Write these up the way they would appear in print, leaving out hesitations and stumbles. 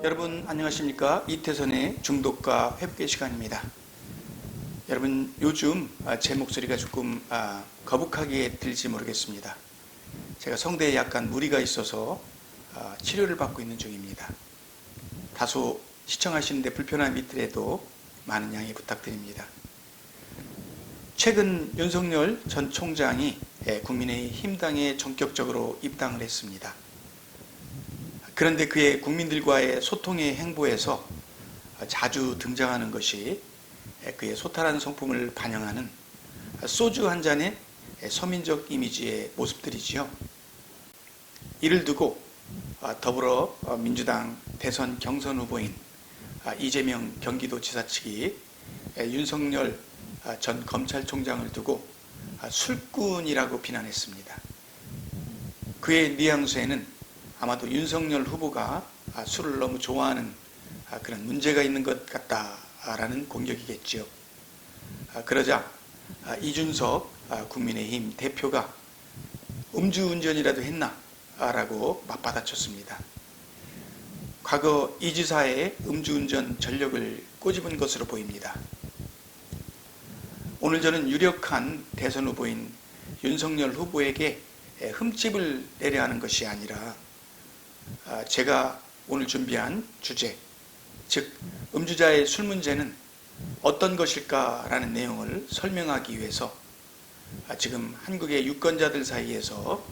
여러분 안녕하십니까? 이태선의 중독과 회복의 시간입니다. 여러분 요즘 제 목소리가 조금 거북하게 들릴지 모르겠습니다. 제가 성대에 약간 무리가 있어서 치료를 받고 있는 중입니다. 다소 시청하시는데 불편함이 있더라도 많은 양해 부탁드립니다. 최근 윤석열 전 총장이 국민의힘당에 전격적으로 입당을 했습니다. 그런데 그의 국민들과의 소통의 행보에서 자주 등장하는 것이 그의 소탈한 성품을 반영하는 소주 한 잔의 서민적 이미지의 모습들이지요. 이를 두고 더불어민주당 대선 경선 후보인 이재명 경기도지사 측이 윤석열 전 검찰총장을 두고 술꾼이라고 비난했습니다. 그의 뉘앙스에는 아마도 윤석열 후보가 술을 너무 좋아하는 그런 문제가 있는 것 같다라는 공격이겠지요. 그러자 이준석 국민의힘 대표가 음주운전이라도 했나? 라고 맞받아쳤습니다. 과거 이 지사의 음주운전 전력을 꼬집은 것으로 보입니다. 오늘 저는 유력한 대선 후보인 윤석열 후보에게 흠집을 내려 하는 것이 아니라 제가 오늘 준비한 주제, 즉 음주자의 술 문제는 어떤 것일까라는 내용을 설명하기 위해서 지금 한국의 유권자들 사이에서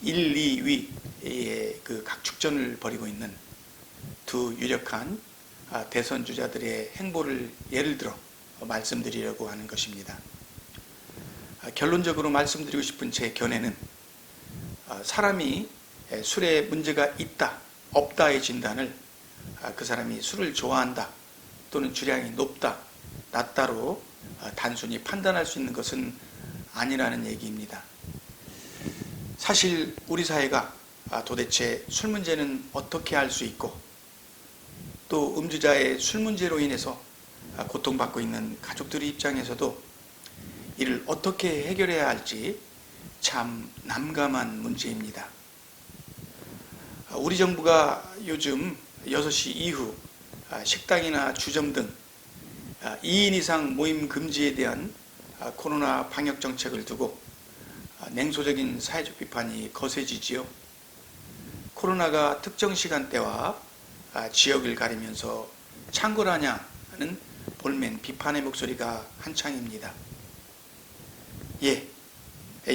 1, 2위의 그 각축전을 벌이고 있는 두 유력한 대선 주자들의 행보를 예를 들어 말씀드리려고 하는 것입니다. 결론적으로 말씀드리고 싶은 제 견해는 사람이 술에 문제가 있다, 없다의 진단을 그 사람이 술을 좋아한다 또는 주량이 높다, 낮다로 단순히 판단할 수 있는 것은 아니라는 얘기입니다. 사실 우리 사회가 도대체 술 문제는 어떻게 알 수 있고 또 음주자의 술 문제로 인해서 고통받고 있는 가족들의 입장에서도 이를 어떻게 해결해야 할지 참 난감한 문제입니다. 우리 정부가 요즘 6시 이후 식당이나 주점 등 2인 이상 모임 금지에 대한 코로나 방역 정책을 두고 냉소적인 사회적 비판이 거세지지요. 코로나가 특정 시간대와 지역을 가리면서 창궐하냐는 볼멘 비판의 목소리가 한창입니다.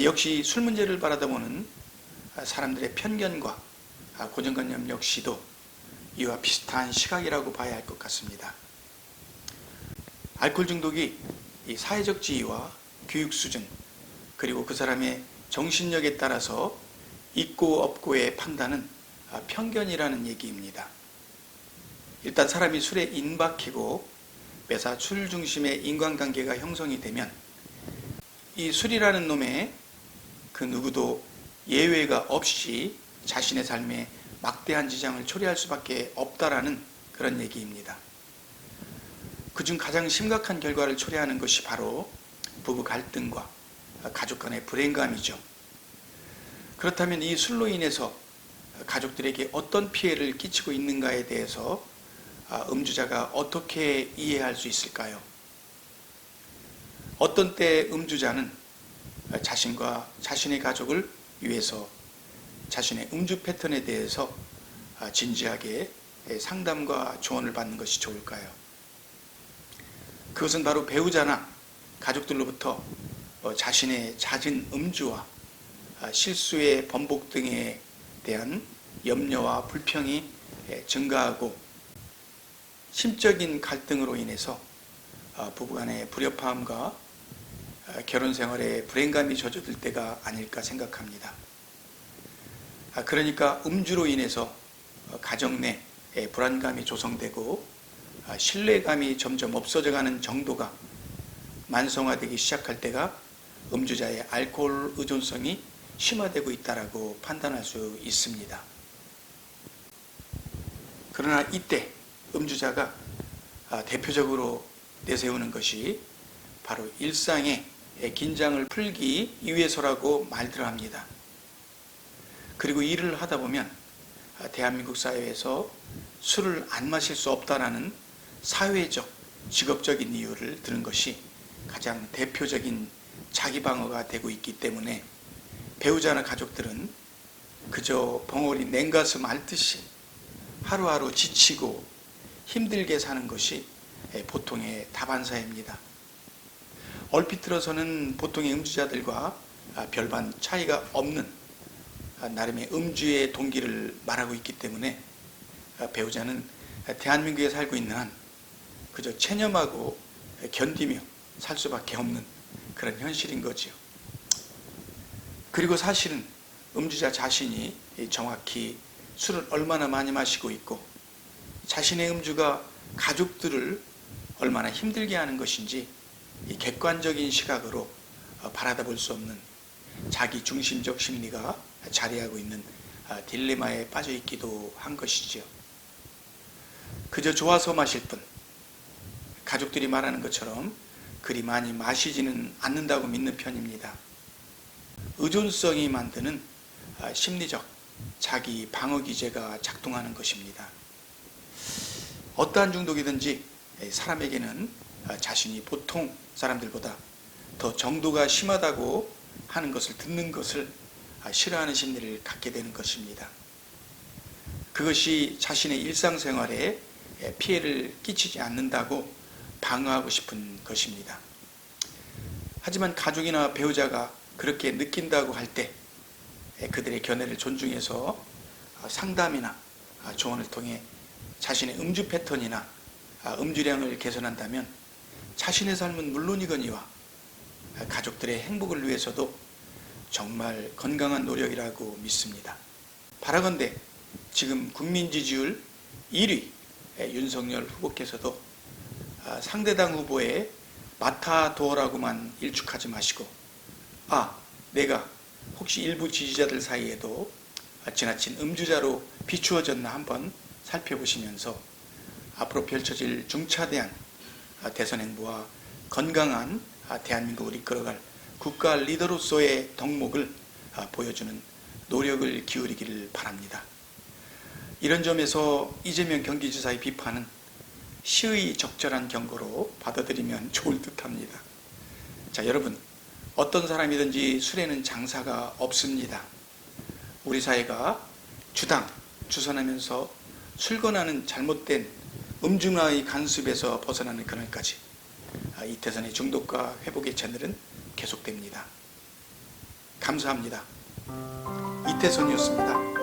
역시 술 문제를 바라다보는 사람들의 편견과 고정관념 역시도 이와 비슷한 시각이라고 봐야 할 것 같습니다. 알코올 중독이 이 사회적 지위와 교육 수준 그리고 그 사람의 정신력에 따라서 있고 없고의 판단은 편견이라는 얘기입니다. 일단 사람이 술에 인박히고 매사 술 중심의 인간관계가 형성이 되면 이 술이라는 놈의 그 누구도 예외가 없이 자신의 삶에 막대한 지장을 초래할 수밖에 없다라는 그런 얘기입니다. 그중 가장 심각한 결과를 초래하는 것이 바로 부부 갈등과 가족 간의 불행감이죠. 그렇다면 이 술로 인해서 가족들에게 어떤 피해를 끼치고 있는가에 대해서 음주자가 어떻게 이해할 수 있을까요? 어떤 때 음주자는 자신과 자신의 가족을 위해서 자신의 음주 패턴에 대해서 진지하게 상담과 조언을 받는 것이 좋을까요? 그것은 바로 배우자나 가족들로부터 자신의 잦은 음주와 실수의 번복 등에 대한 염려와 불평이 증가하고 심적인 갈등으로 인해서 부부간의 불협화음과 결혼 생활에 불행감이 젖어들 때가 아닐까 생각합니다. 그러니까 음주로 인해서 가정 내 불안감이 조성되고 신뢰감이 점점 없어져가는 정도가 만성화되기 시작할 때가 음주자의 알코올 의존성이 심화되고 있다고 판단할 수 있습니다. 그러나 이때 음주자가 대표적으로 내세우는 것이 바로 일상의 긴장을 풀기 위해서라고 말들 합니다. 그리고 일을 하다 보면 대한민국 사회에서 술을 안 마실 수 없다라는 사회적, 직업적인 이유를 드는 것이 가장 대표적인 자기 방어가 되고 있기 때문에 배우자나 가족들은 그저 벙어리 냉가슴 앓듯이 하루하루 지치고 힘들게 사는 것이 보통의 다반사입니다. 얼핏 들어서는 보통의 음주자들과 별반 차이가 없는 나름의 음주의 동기를 말하고 있기 때문에 배우자는 대한민국에 살고 있는 한 그저 체념하고 견디며 살 수밖에 없는 그런 현실인 거지요. 그리고 사실은 음주자 자신이 정확히 술을 얼마나 많이 마시고 있고 자신의 음주가 가족들을 얼마나 힘들게 하는 것인지 객관적인 시각으로 바라다 볼 수 없는 자기 중심적 심리가 자리하고 있는 딜레마에 빠져 있기도 한 것이지요. 그저 좋아서 마실 뿐 가족들이 말하는 것처럼 그리 많이 마시지는 않는다고 믿는 편입니다. 의존성이 만드는 심리적 자기 방어 기제가 작동하는 것입니다. 어떠한 중독이든지 사람에게는 자신이 보통 사람들보다 더 정도가 심하다고 하는 것을 듣는 것을 싫어하는 심리를 갖게 되는 것입니다. 그것이 자신의 일상생활에 피해를 끼치지 않는다고 방어하고 싶은 것입니다. 하지만 가족이나 배우자가 그렇게 느낀다고 할 때 그들의 견해를 존중해서 상담이나 조언을 통해 자신의 음주 패턴이나 음주량을 개선한다면 자신의 삶은 물론이거니와 가족들의 행복을 위해서도 정말 건강한 노력이라고 믿습니다. 바라건대 지금 국민 지지율 1위 윤석열 후보께서도 상대당 후보의 마타도어라고만 일축하지 마시고 내가 혹시 일부 지지자들 사이에도 지나친 음주자로 비추어졌나 한번 살펴보시면서 앞으로 펼쳐질 중차대한 대선 행보와 건강한 대한민국을 이끌어갈 국가 리더로서의 덕목을 보여주는 노력을 기울이기를 바랍니다. 이런 점에서 이재명 경기지사의 비판은 시의 적절한 경고로 받아들이면 좋을 듯합니다. 자, 여러분, 어떤 사람이든지 술에는 장사가 없습니다. 우리 사회가 주선하면서 술권하는 잘못된 음주문화의 간섭에서 벗어나는 그날까지 이태선의 중독과 회복의 채널은 계속됩니다. 감사합니다. 이태선이었습니다.